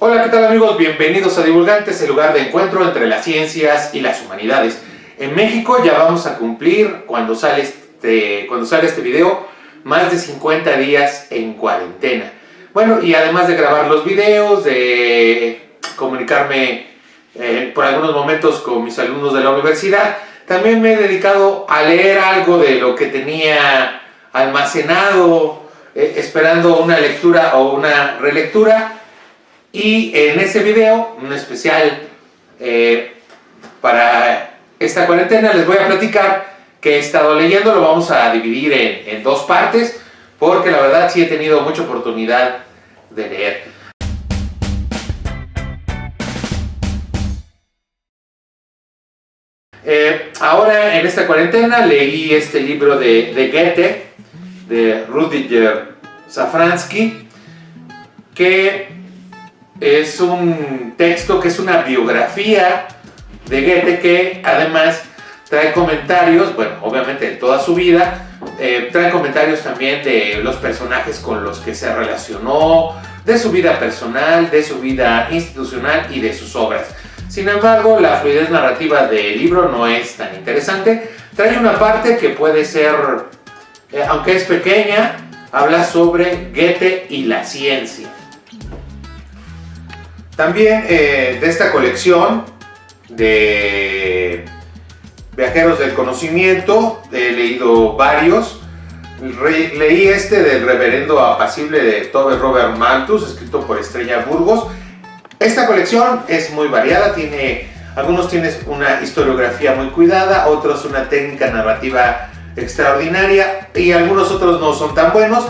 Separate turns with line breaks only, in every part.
Hola, ¿qué tal amigos? Bienvenidos a Divulgantes, el lugar de encuentro entre las ciencias y las humanidades. En México ya vamos a cumplir, cuando sale este video, más de 50 días en cuarentena. Bueno, y además de grabar los videos, de comunicarme por algunos momentos con mis alumnos de la universidad, también me he dedicado a leer algo de lo que tenía almacenado, esperando una lectura o una relectura. Y en este video, un especial para esta cuarentena, les voy a platicar que he estado leyendo. Lo vamos a dividir en dos partes, porque la verdad sí he tenido mucha oportunidad de leer. Ahora en esta cuarentena leí este libro de Goethe, de Rudyard Safransky, que es un texto que es una biografía de Goethe, que además trae comentarios, bueno, obviamente de toda su vida, trae comentarios también de los personajes con los que se relacionó, de su vida personal, de su vida institucional y de sus obras. Sin embargo, la fluidez narrativa del libro no es tan interesante. Trae una parte que puede ser, aunque es pequeña, habla sobre Goethe y la ciencia. También de esta colección de Viajeros del Conocimiento he leído varios. Leí este del Reverendo Apacible de Tove Robert Malthus, escrito por Estrella Burgos. Esta colección es muy variada, algunos tienen una historiografía muy cuidada, otros una técnica narrativa extraordinaria y algunos otros no son tan buenos.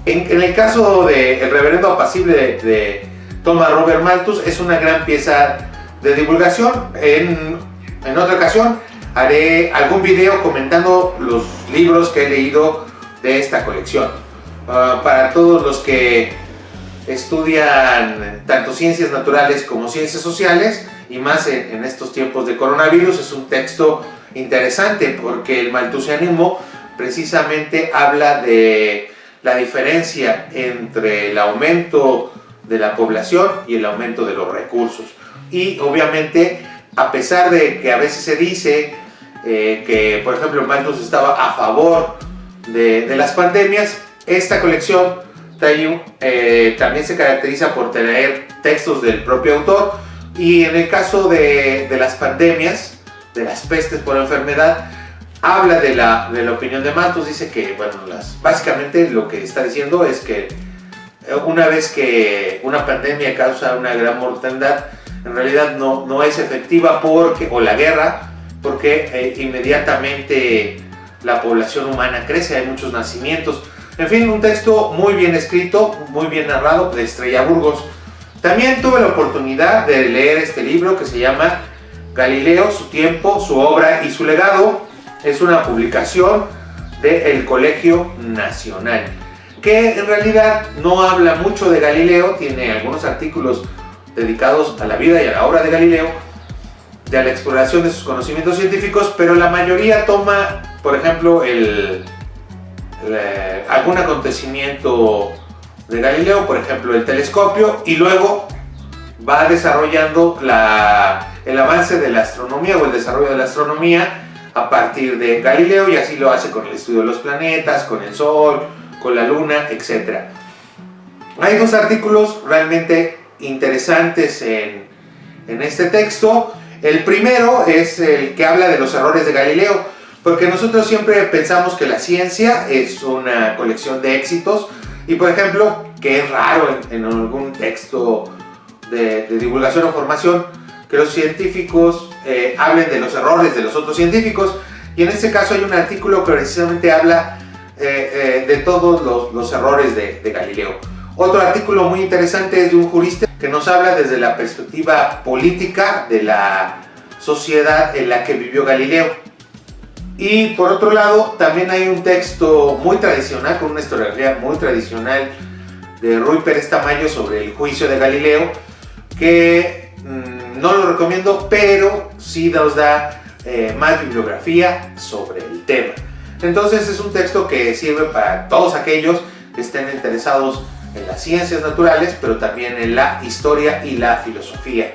En el caso de El Reverendo Apacible de Tove Robert Malthus es una gran pieza de divulgación. En otra ocasión haré algún video comentando los libros que he leído de esta colección. Para todos los que estudian tanto ciencias naturales como ciencias sociales, y más en estos tiempos de coronavirus, es un texto interesante porque el malthusianismo precisamente habla de la diferencia entre el aumento de la población y el aumento de los recursos. Y obviamente, a pesar de que a veces se dice que, por ejemplo, Malthus estaba a favor de las pandemias, esta colección también se caracteriza por traer textos del propio autor. Y en el caso de las pandemias, de las pestes por enfermedad, habla de la opinión de Malthus. Dice que, bueno, básicamente lo que está diciendo es que una vez que una pandemia causa una gran mortandad, en realidad no es efectiva, o la guerra, porque inmediatamente la población humana crece, hay muchos nacimientos. En fin, un texto muy bien escrito, muy bien narrado, de Estrella Burgos. También tuve la oportunidad de leer este libro que se llama Galileo, su tiempo, su obra y su legado. Es una publicación del Colegio Nacional, que en realidad no habla mucho de Galileo. Tiene algunos artículos dedicados a la vida y a la obra de Galileo, de la exploración de sus conocimientos científicos, pero la mayoría toma, por ejemplo, algún acontecimiento de Galileo, por ejemplo el telescopio, y luego va desarrollando el avance de la astronomía o el desarrollo de la astronomía a partir de Galileo, y así lo hace con el estudio de los planetas, con el Sol, con la Luna, etc. Hay dos artículos realmente interesantes en este texto. El primero es el que habla de los errores de Galileo, porque nosotros siempre pensamos que la ciencia es una colección de éxitos, y por ejemplo, que es raro en algún texto de divulgación o formación que los científicos hablen de los errores de los otros científicos, y en este caso hay un artículo que precisamente habla de todos los errores de Galileo. Otro artículo muy interesante es de un jurista que nos habla desde la perspectiva política de la sociedad en la que vivió Galileo. Y por otro lado, también hay un texto muy tradicional, con una historiografía muy tradicional, de Ruy Pérez Tamayo sobre el juicio de Galileo, que no lo recomiendo, pero sí nos da más bibliografía sobre el tema. Entonces es un texto que sirve para todos aquellos que estén interesados en las ciencias naturales, pero también en la historia y la filosofía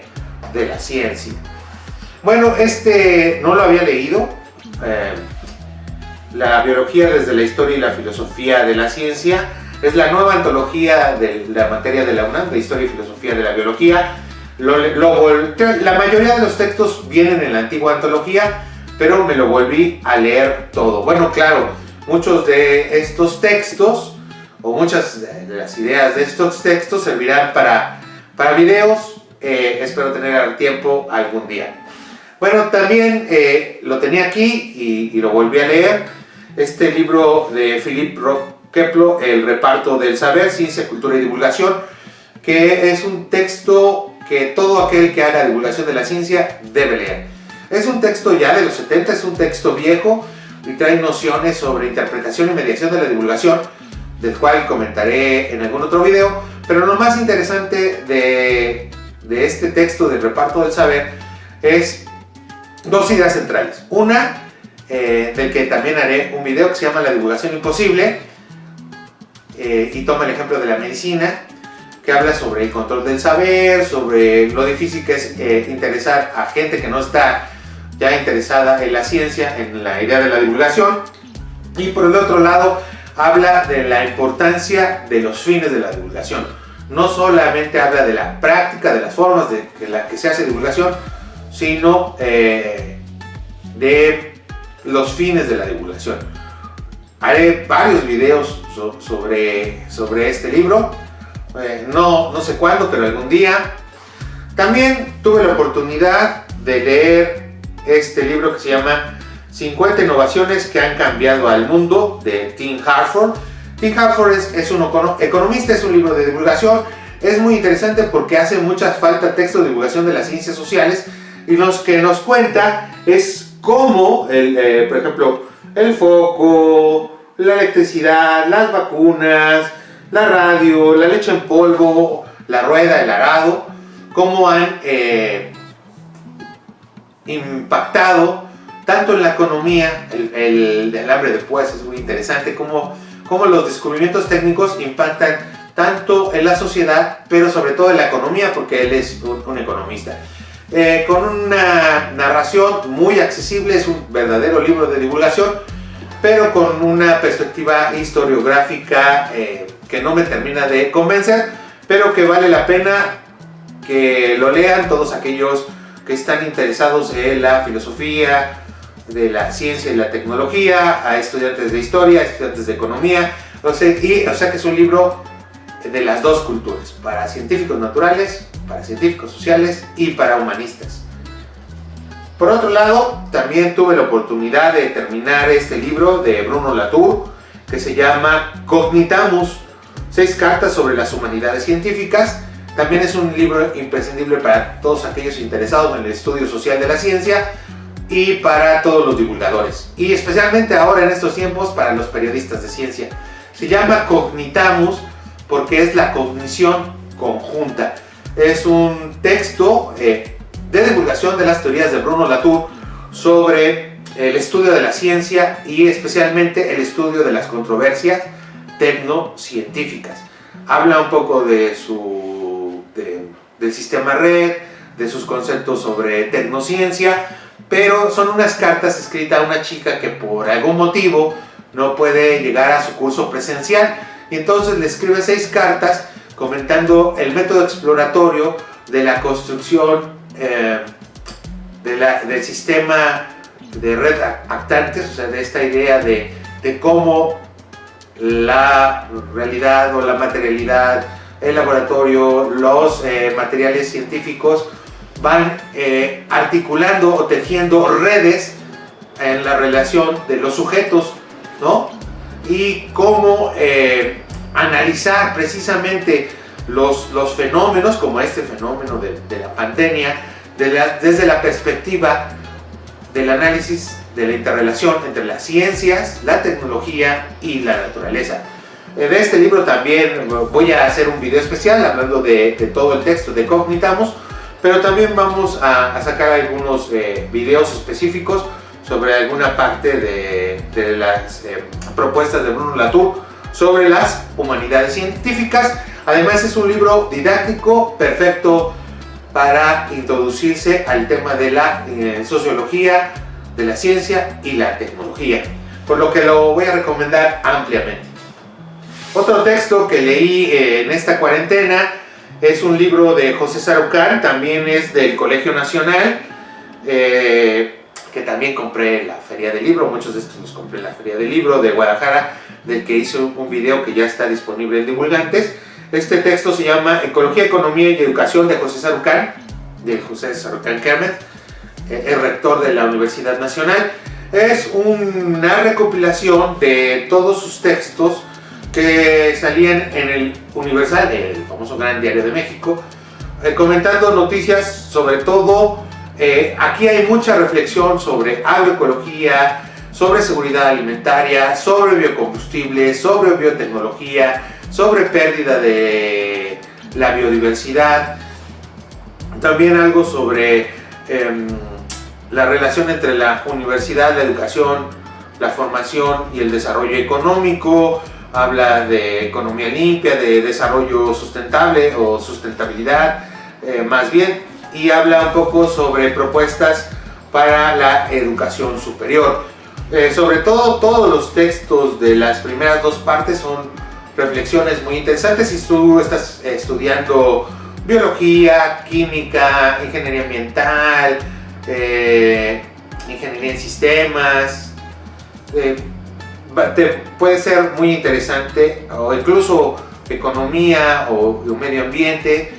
de la ciencia. Bueno, no lo había leído, la biología desde la historia y la filosofía de la ciencia. Es la nueva antología de la materia de la UNAM, de Historia y Filosofía de la Biología. La mayoría de los textos vienen en la antigua antología, pero me lo volví a leer todo. Bueno, claro, muchos de estos textos, o muchas de las ideas de estos textos servirán para videos. Espero tener tiempo algún día. Bueno, también lo tenía aquí y lo volví a leer. Este libro de Philippe Keplo, El reparto del saber, ciencia, cultura y divulgación, que es un texto que todo aquel que haga divulgación de la ciencia debe leer. Es un texto ya de los 70, es un texto viejo y trae nociones sobre interpretación y mediación de la divulgación, del cual comentaré en algún otro video. Pero lo más interesante de este texto del reparto del saber es dos ideas centrales. Una, del que también haré un video, que se llama La divulgación imposible, y toma el ejemplo de la medicina, que habla sobre el control del saber, sobre lo difícil que es interesar a gente que no está ya interesada en la ciencia, en la idea de la divulgación. Y por el otro lado, habla de la importancia de los fines de la divulgación. No solamente habla de la práctica, de las formas de la que se hace divulgación, sino de los fines de la divulgación. Haré varios videos sobre este libro, no sé cuándo, pero algún día. También tuve la oportunidad de leer este libro que se llama 50 innovaciones que han cambiado al mundo, de Tim Harford. Tim Harford es un economista, es un libro de divulgación. Es muy interesante porque hace mucha falta texto de divulgación de las ciencias sociales, y lo que nos cuenta es cómo, por ejemplo, el foco, la electricidad, las vacunas, la radio, la leche en polvo, la rueda, el arado, cómo han impactado tanto en la economía. El alambre de púas es muy interesante, cómo los descubrimientos técnicos impactan tanto en la sociedad, pero sobre todo en la economía, porque él es un economista. Con una narración muy accesible, es un verdadero libro de divulgación, pero con una perspectiva historiográfica que no me termina de convencer, pero que vale la pena que lo lean todos aquellos que están interesados en la filosofía de la ciencia y la tecnología, a estudiantes de historia, a estudiantes de economía, o sea que es un libro de las dos culturas, para científicos naturales, para científicos sociales y para humanistas. Por otro lado, también tuve la oportunidad de terminar este libro de Bruno Latour, que se llama Cognitamus, 6 cartas sobre las humanidades científicas. También es un libro imprescindible para todos aquellos interesados en el estudio social de la ciencia y para todos los divulgadores, y especialmente ahora en estos tiempos para los periodistas de ciencia. Se llama Cognitamus porque es la cognición conjunta. Es un texto de divulgación de las teorías de Bruno Latour sobre el estudio de la ciencia y especialmente el estudio de las controversias tecnocientíficas. Habla un poco de del sistema red, de sus conceptos sobre tecnociencia, pero son unas cartas escritas a una chica que por algún motivo no puede llegar a su curso presencial, y entonces le escribe 6 cartas comentando el método exploratorio de la construcción del sistema de red actantes, o sea, de esta idea de cómo la realidad o la materialidad, el laboratorio, los materiales científicos van articulando o tejiendo redes en la relación de los sujetos, ¿no? Y cómo analizar precisamente los fenómenos, como este fenómeno de la pandemia, desde la perspectiva del análisis de la interrelación entre las ciencias, la tecnología y la naturaleza. De este libro también voy a hacer un video especial hablando de todo el texto de Cognitamus, pero también vamos a sacar algunos videos específicos sobre alguna parte de las propuestas de Bruno Latour sobre las humanidades científicas. Además es un libro didáctico, perfecto para introducirse al tema de la sociología, de la ciencia y la tecnología, por lo que lo voy a recomendar ampliamente. Otro texto que leí en esta cuarentena es un libro de José Sarucán, también es del Colegio Nacional, que también compré en la Feria del Libro. Muchos de estos los compré en la Feria del Libro de Guadalajara, del que hice un video que ya está disponible en Divulgantes. Este texto se llama Ecología, Economía y Educación de José Sarucán Kermés, es rector de la Universidad Nacional. Es una recopilación de todos sus textos que salían en el Universal, el famoso Gran Diario de México, comentando noticias, sobre todo, aquí hay mucha reflexión sobre agroecología, sobre seguridad alimentaria, sobre biocombustibles, sobre biotecnología, sobre pérdida de la biodiversidad, también algo sobre la relación entre la universidad, la educación, la formación y el desarrollo económico. Habla de economía limpia, de desarrollo sustentable o sustentabilidad, más bien, y habla un poco sobre propuestas para la educación superior. Sobre todo, todos los textos de las primeras dos partes son reflexiones muy interesantes. Si tú estás estudiando biología, química, ingeniería ambiental, ingeniería en sistemas, te puede ser muy interesante, o incluso economía o medio ambiente,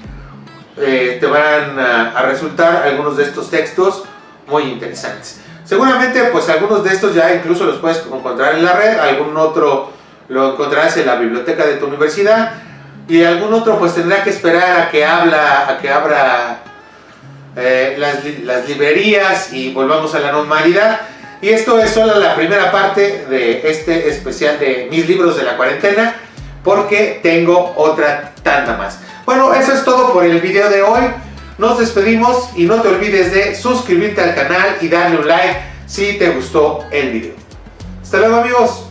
te van a resultar algunos de estos textos muy interesantes. Seguramente pues algunos de estos ya incluso los puedes encontrar en la red, algún otro lo encontrarás en la biblioteca de tu universidad, y algún otro pues tendrá que esperar a que abra las librerías y volvamos a la normalidad. Y esto es solo la primera parte de este especial de mis libros de la cuarentena, porque tengo otra tanda más. Bueno, eso es todo por el video de hoy. Nos despedimos y no te olvides de suscribirte al canal y darle un like si te gustó el video. Hasta luego, amigos.